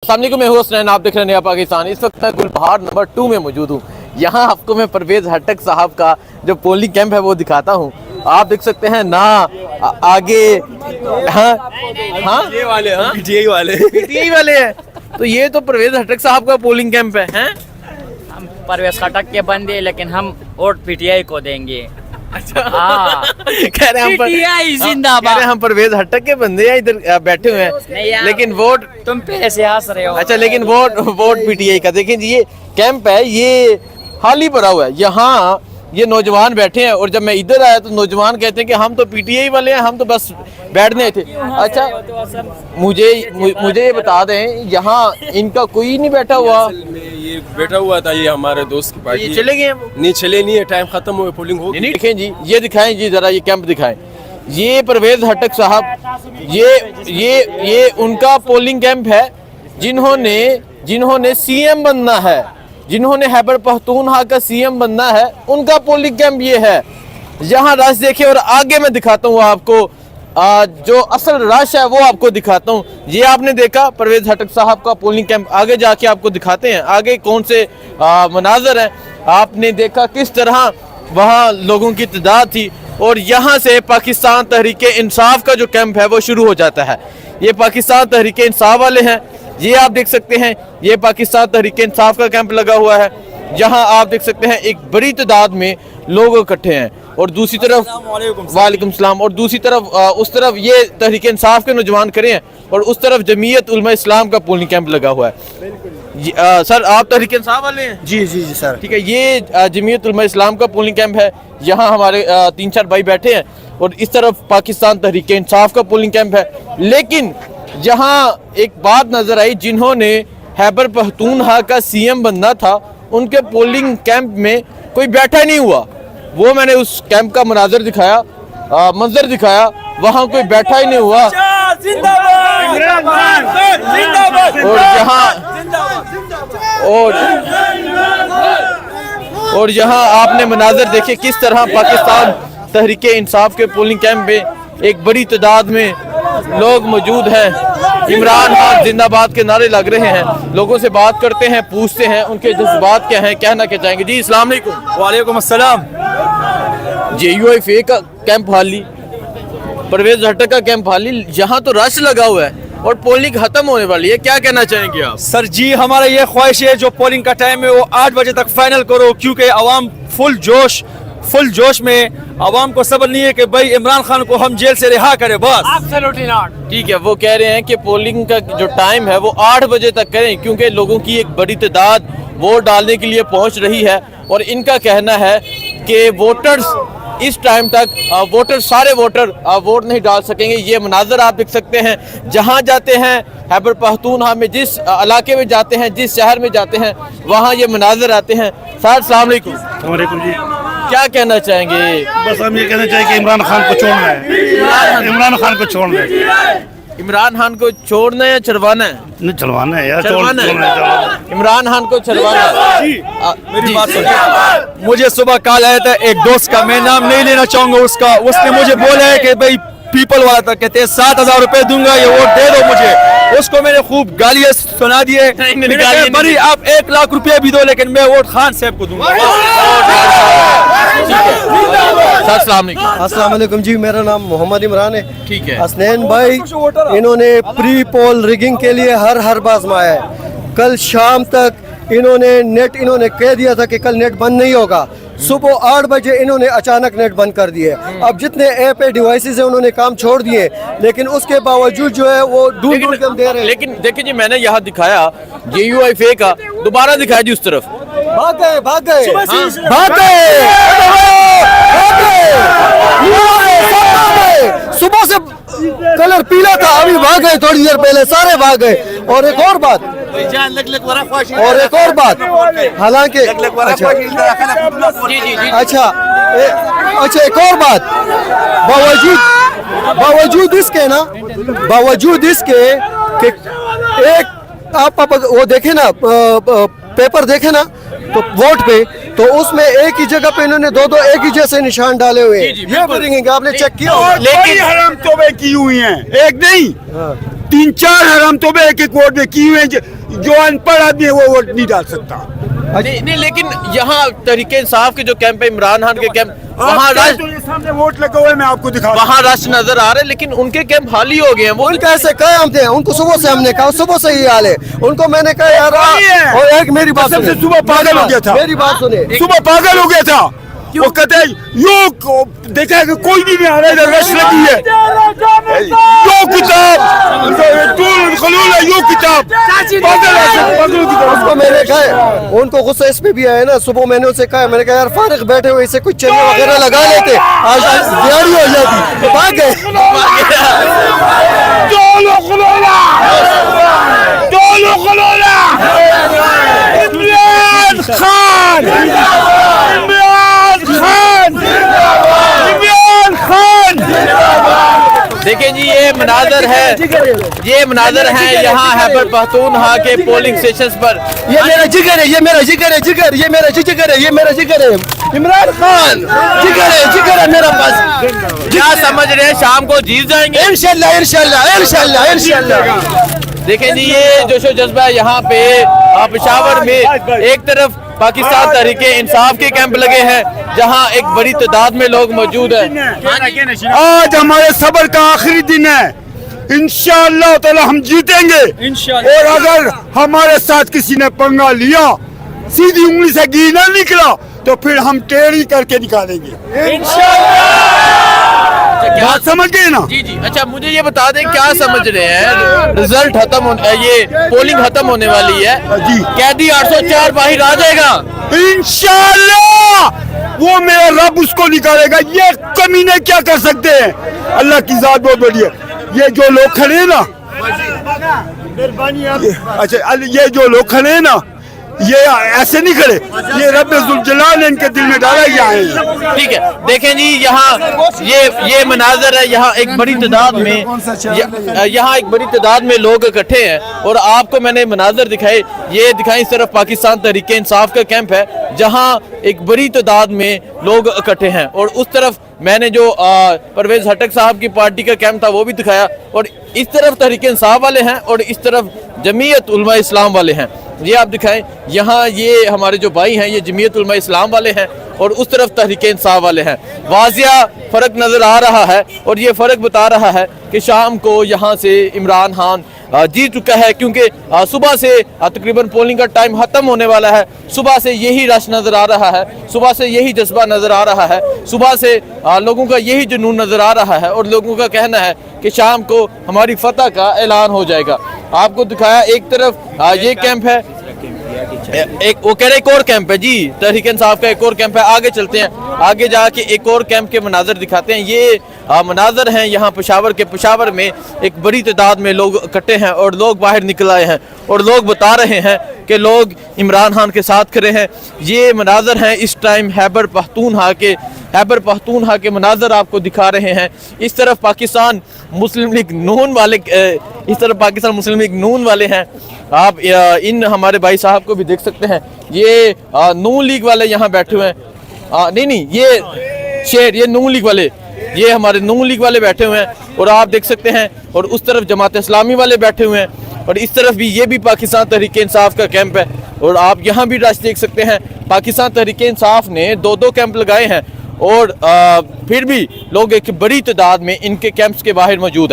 अस्सलाम वालेकुम, मैं हूं हसनैन, आप देख रहे हैं नया पाकिस्तान। इस वक्त मैं गुलबहार नंबर 2 में मौजूद हूं। यहाँ आपको मैं परवेज हटक साहब का जो पोलिंग कैंप है वो दिखाता हूं। आप देख सकते हैं ना आगे, हाँ ये वाले, हाँ पीटीआई वाले हैं। तो ये तो परवेज हटक साहब का पोलिंग कैंप है, हैं? हम परवेज खटक के बंदे, लेकिन हम वोट पीटीआई को देंगे। अच्छा, हाँ। कह रहे हैं पीटीआई जिंदाबाद। कह रहे हैं हम परवेज हटक के बंदे हैं, इधर बैठे हुए हैं, लेकिन वोट तुम पे से हंस रहे हो। अच्छा, लेकिन वोट पीटीआई का। देखिए जी, ये कैंप है, ये खाली पड़ा हुआ है। यहाँ ये नौजवान बैठे हैं और जब मैं इधर आया तो नौजवान कहते हैं कि हम तो पीटीआई वाले हैं, हम तो बस बैठने थे। अच्छा, मुझे ये बता दें, यहाँ इनका कोई नहीं बैठा हुआ? ये बैठा हुआ था, ये हमारे दोस्त की पार्टी। ये चले गए? नहीं चले नहीं है, टाइम खत्म हुआ, पोलिंग हो गई। देखें जी, ये दिखाएं जी, जरा ये कैंप दिखाएं। ये परवेज हटक साहब, ये उनका पोलिंग कैंप है, जिन्होंने सीएम बनना है, जिन्होंने खैबर पख्तूनख्वा का सीएम बनना है, उनका पोलिंग कैंप ये है। यहाँ रश देखे और आगे मैं दिखाता हूँ आपको, जो असल रश है वो आपको दिखाता हूँ। ये आपने देखा परवेज हटक साहब का पोलिंग कैंप, आगे जाके आपको दिखाते हैं आगे कौन से मनाजर हैं। आपने देखा किस तरह वहाँ लोगों की तादाद थी और यहाँ से पाकिस्तान तहरीक इंसाफ का जो कैंप है वो शुरू हो जाता है। ये पाकिस्तान तहरीक इंसाफ वाले हैं, ये आप देख सकते हैं, ये पाकिस्तान तहरीक इंसाफ का कैंप लगा हुआ है। जहां आप देख सकते हैं एक बड़ी तादाद में लोग इकट्ठे हैं और दूसरी तरफ वालेकुम सलाम, और दूसरी तरफ उस तरफ ये तहरीक इंसाफ के नौजवान खड़े हैं और उस तरफ जमीयत उलमा इस्लाम का पोलिंग कैंप लगा हुआ है। सर, आप तहरीक इंसाफ वाले हैं? जी जी जी सर, ठीक है। ये जमीयत उलमा इस्लाम का पोलिंग कैंप है। यहाँ हमारे 3-4 भाई बैठे हैं और इस तरफ पाकिस्तान तहरीक इंसाफ का पोलिंग कैंप है। लेकिन यहाँ एक बात नजर आई, जिन्होंने खैबर पख्तूनख्वा का सीएम बनना था, उनके पोलिंग कैंप में कोई बैठा नहीं हुआ। वो मैंने उस कैंप का मंजर दिखाया, वहाँ कोई बैठा ही नहीं हुआ। और यहाँ आपने मंजर देखे किस तरह पाकिस्तान तहरीक इंसाफ के पोलिंग कैंप में एक बड़ी तादाद में लोग मौजूद हैं। इमरान खान जिंदाबाद के नारे लग रहे हैं। लोगों से बात करते हैं, पूछते हैं उनके जज्बात क्या हैं, कहना क्या चाहेंगे। जी अस्सलाम वालेकुम। वालेकुम अस्सलाम। JUIFA का कैंप खाली, परवेज हटक का कैंप खाली, यहाँ तो रश लगा हुआ है और पोलिंग खत्म होने वाली है, क्या कहना चाहेंगे आप? सर जी, हमारा ये ख्वाहिश है जो पोलिंग का टाइम है वो 8 बजे तक फाइनल करो, क्योंकि अवाम फुल जोश में, अवाम को सब्र नहीं है कि भाई इमरान खान को हम जेल से रिहा करें बस। Absolutely not। ठीक है, वो कह रहे हैं कि पोलिंग का जो टाइम है वो 8 बजे तक करें, क्योंकि लोगों की एक बड़ी तादाद वोट डालने के लिए पहुंच रही है और इनका कहना है कि वोटर्स इस टाइम तक सारे वोटर वोट नहीं डाल सकेंगे। ये मनाजर आप देख सकते हैं, जहां जाते हैं खैबर पख्तूनख्वा में, जिस इलाके में जाते हैं, जिस शहर में जाते हैं, वहां ये मनाजर आते हैं। सर अस्सलाम वालेकुम। वालेकुम जी। क्या कहना चाहेंगे? बस हम ये कहना चाहिए कि इमरान खान को छोड़ना है, इमरान खान को छोड़ना है। इमरान खान को छोड़ना है या छुड़वाना है? नहीं छुड़वाना है यार, छुड़वाना है। छोड़ना इमरान खान को छुड़वाना है। मेरी बात सुनिए, मुझे सुबह कॉल आया था एक दोस्त का, मैं नाम नहीं लेना चाहूंगा उसका, उसने मुझे बोला है कि भाई पीपल वाला था, कहते हैं 7,000 रुपए दूंगा, ये वोट दे दो मुझे। उसको मैंने खूब गालियां सुना दिए। बड़ी आप 1 लाख रुपए भी दो, लेकिन मैं वोट खान साहब को दूंगा। अस्सलाम वालेकुम जी, मेरा नाम मोहम्मद इमरान है। ठीक है। हसनैन भाई, इन्होंने प्री पोल रिगिंग के लिए हर बार आजमाया है। कल शाम तक इन्होंने कह दिया था कि कल नेट बंद नहीं होगा। सुबह 8 बजे इन्होंने अचानक नेट बंद कर दिए। अब जितने ऐप डिवाइसेस है उन्होंने काम छोड़ दिए, लेकिन उसके बावजूद जो है वो ढूंढ के हम दे रहे हैं। लेकिन देखिए जी, मैंने यहाँ दिखाया JUIFA का, दोबारा दिखाया जी उस तरफ। भाग गए सुबह से कलर पीला था, अभी भाग गए, थोड़ी देर पहले सारे भाग गए। और एक और बात, हालांकि अच्छा एक और बात, बावजूद इसके कि एक आप वो देखे ना, पेपर देखे ना, तो वोट पे, तो उसमें एक ही जगह पे इन्होंने दो एक ही जैसे निशान डाले हुए हैं। ये करेंगे, आपने चेक किया? लेकिन हराम तौबे की हुई हैं, एक नहीं 3-4 हराम तो एक एक वोट में किए हुए जो अनपढ़ आदमी है वो वोट नहीं डाल सकता। नहीं, लेकिन यहाँ तरीके इंसाफ के जो कैंप है, इमरान खान के कैंप, वहाँ आप तो ये सामने वोट लगा हुआ है, मैं आपको दिखा रहा हूं। वहाँ रश नजर आ रहे हैं, लेकिन उनके कैंप खाली हो गए हैं। वो उनका ऐसे कयाम थे, उनको सुबह से हमने कहा, सुबह से ही हाल है उनको। मैंने कहा यार और एक मेरी बात सबसे सुने, सुबह पागल हो गया था, मेरी बात सुने, सुबह पागल हो गया था। वो कहते हैं यो देखा है कि कोई भी नहीं आ रहा, इधर रश लगी है। यो किताब यो किताब पागलों की तरह। उसको मैंने कहा, उनको गुस्सा इस पे भी आया ना। सुबह मैंने उनसे कहा, मैंने कहा यार फारिग बैठे हुए इसे कुछ चने वगैरह लगा लेते, आज दिहाड़ी हो जाती। तो भाग गए। इमरान खान, इमरान खान, इमरान खान। देखें जी, ये मनाजर है यहाँ खैबर पख्तूनख्वा के पोलिंग स्टेशन पर। ये मेरा जिगर है, ये मेरा जिगर है, जिगर, ये मेरा जिगर है, ये मेरा जिगर है। इमरान खान जिगर है मेरा पास। क्या समझ रहे हैं शाम को जीत जाएंगे? इंशाल्लाह इंशाल्लाह इंशाल्लाह इंशाल्लाह। देखें जी, ये जोशो जज्बा है यहाँ पे पेशावर में। एक तरफ पाकिस्तान तहरीके इंसाफ के कैंप लगे हैं, जहाँ एक बड़ी तादाद में लोग मौजूद हैं। आज हमारे सबर का आखिरी दिन है, इंशाअल्लाह ताला हम जीतेंगे। और अगर हमारे साथ किसी ने पंगा लिया, सीधी उंगली से घी ना निकला, तो फिर हम टेढ़ी करके निकालेंगे। बात समझ गए ना? जी जी। अच्छा, मुझे ये बता दें, क्या समझ रहे हैं रिजल्ट खत्म होने, ये पोलिंग खत्म होने वाली है जी, कैदी 804 बाहर आ जाएगा इंशाअल्लाह। वो मेरा रब उसको निकालेगा। ये कमीने क्या कर सकते हैं? अल्लाह की जात बहुत बड़ी है। ये जो लोग खड़े हैं ना, अच्छा ये जो लोग खड़े हैं ना, ये ऐसे नहीं खड़े, ये रब जुल जलाल ने इनके दिल में डाला, ये आए हैं। ठीक है। देखें जी, यहाँ ये मनाजर है, यहाँ एक बड़ी तादाद में यहाँ एक बड़ी तादाद में लोग इकट्ठे हैं। और आपको मैंने मनाजर दिखाए, ये दिखाई इस तरफ पाकिस्तान तहरीके इंसाफ का कैंप है, जहाँ एक बड़ी तादाद में लोग इकट्ठे हैं। और उस तरफ मैंने जो परवेज हटक साहब की पार्टी का कैंप था वो भी दिखाया। और इस तरफ तहरीके इंसाफ वाले हैं और इस तरफ जमीयत उलमा इस्लाम वाले हैं। ये आप दिखाएं, यहाँ ये हमारे जो भाई हैं ये जमीयत उलमा इस्लाम वाले हैं और उस तरफ तहरीके इंसाफ वाले हैं। वाजिया फ़र्क नज़र आ रहा है और ये फ़र्क बता रहा है कि शाम को यहाँ से इमरान खान जीत चुका है, क्योंकि सुबह से तकरीबन पोलिंग का टाइम ख़त्म होने वाला है। सुबह से यही रश नज़र आ रहा है, सुबह से यही जज्बा नज़र आ रहा है, सुबह से लोगों का यही जुनून नज़र आ रहा है। और लोगों का कहना है कि शाम को हमारी फतह का ऐलान हो जाएगा। आपको दिखाया, एक तरफ ये कैंप है, एक वो कह रहे एक और कैंप है जी, तहरीक इंसाफ का एक और कैंप है। आगे चलते हैं, आगे जाके एक और कैंप के मनाजर दिखाते हैं। ये मनाजर हैं यहाँ पेशावर में एक बड़ी तादाद में लोग इकट्ठे हैं और लोग बाहर निकल आए हैं और लोग बता रहे हैं कि लोग इमरान खान के साथ खड़े हैं। ये मनाजर हैं इस टाइम खैबर पख्तूनख्वा के मनाजर आपको दिखा रहे हैं। इस तरफ पाकिस्तान मुस्लिम लीग नून वाले हैं। आप इन हमारे भाई साहब को भी देख सकते हैं, ये नून लीग वाले यहाँ बैठे हुए हैं। नहीं, ये नून लीग वाले, ये हमारे नून लीग वाले बैठे हुए हैं और आप देख सकते हैं। और उस तरफ जमात इस्लामी वाले बैठे हुए हैं और इस तरफ भी ये भी पाकिस्तान तहरीके इंसाफ का कैंप है। और आप यहाँ भी रश देख सकते हैं। पाकिस्तान तहरीके इंसाफ ने 2-2 कैंप लगाए हैं और फिर भी लोग एक बड़ी तादाद में इनके कैंप्स के बाहर मौजूद हैं।